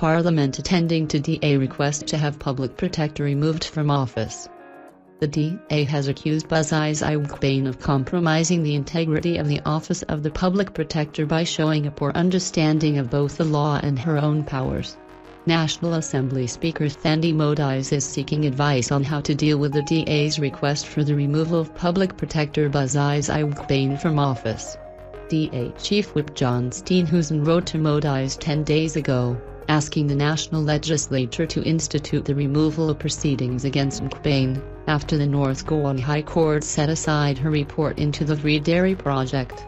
Parliament attending to DA request to have public protector removed from office. The DA has accused Baziz Iqbal of compromising the integrity of the office of the public protector by showing a poor understanding of both the law and her own powers. National Assembly Speaker Thandi Modiz is seeking advice on how to deal with the DA's request for the removal of public protector Baziz Iqbal from office. DA Chief Whip John Steenhuisen wrote to Modiz 10 days ago, asking the national legislature to institute the removal of proceedings against Iqbal, after the North Goa High Court set aside her report into the Vree Dairy project.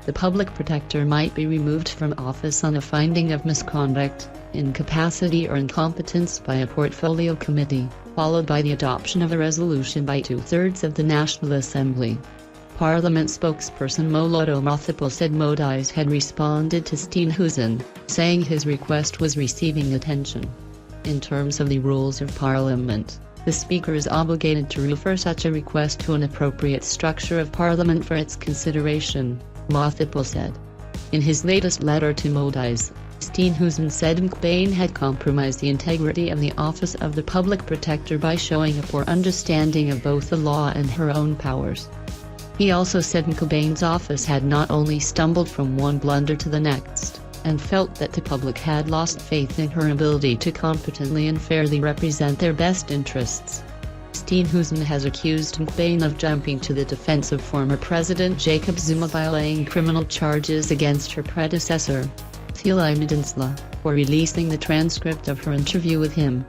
The public protector might be removed from office on a finding of misconduct, incapacity or incompetence by a portfolio committee, followed by the adoption of a resolution by 2/3 of the National Assembly. Parliament spokesperson Moloto Mathipal said Modiz had responded to Steenhuisen, saying his request was receiving attention. In terms of the rules of Parliament, the Speaker is obligated to refer such a request to an appropriate structure of Parliament for its consideration, Mathipal said. In his latest letter to Modiz, Steenhuisen said Iqbal had compromised the integrity of the office of the public protector by showing a poor understanding of both the law and her own powers. He also said Iqbal's office had not only stumbled from one blunder to the next, and felt that the public had lost faith in her ability to competently and fairly represent their best interests. Steenhuisen has accused Iqbal of jumping to the defense of former President Jacob Zuma by laying criminal charges against her predecessor, Thila Madonsela, for releasing the transcript of her interview with him.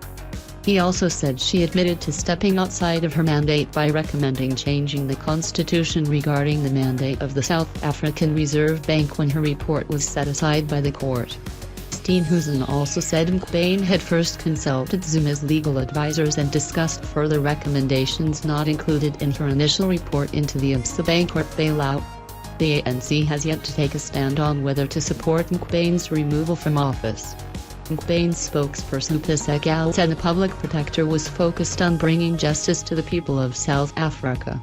He also said she admitted to stepping outside of her mandate by recommending changing the constitution regarding the mandate of the South African Reserve Bank when her report was set aside by the court. Steenhuisen also said Iqbal had first consulted Zuma's legal advisors and discussed further recommendations not included in her initial report into the Absa Bancorp bailout. The ANC has yet to take a stand on whether to support Iqbal's removal from office. Iqbal's spokesperson Segal said the public protector was focused on bringing justice to the people of South Africa.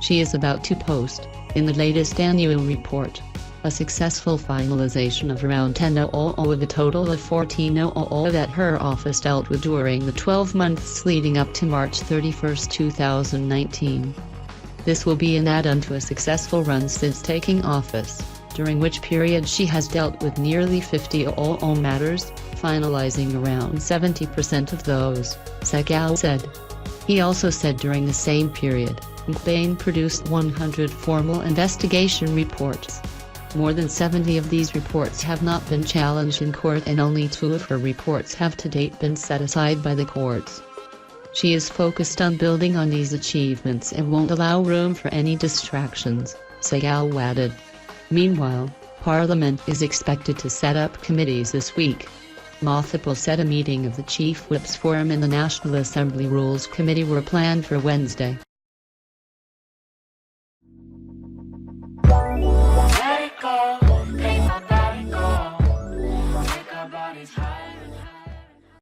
She is about to post, in the latest annual report, a successful finalization of around 10,000 of a total of 14,000 that her office dealt with during the 12 months leading up to March 31, 2019. This will be an add-on to a successful run since taking office, during which period she has dealt with nearly 50,000 matters, finalizing around 70% of those, Segal said. He also said during the same period, Iqbal produced 100 formal investigation reports. More than 70 of these reports have not been challenged in court and only 2 of her reports have to date been set aside by the courts. She is focused on building on these achievements and won't allow room for any distractions, Segal added. Meanwhile, Parliament is expected to set up committees this week. Mathipal said a meeting of the Chief Whips Forum and the National Assembly Rules Committee were planned for Wednesday. Let it go.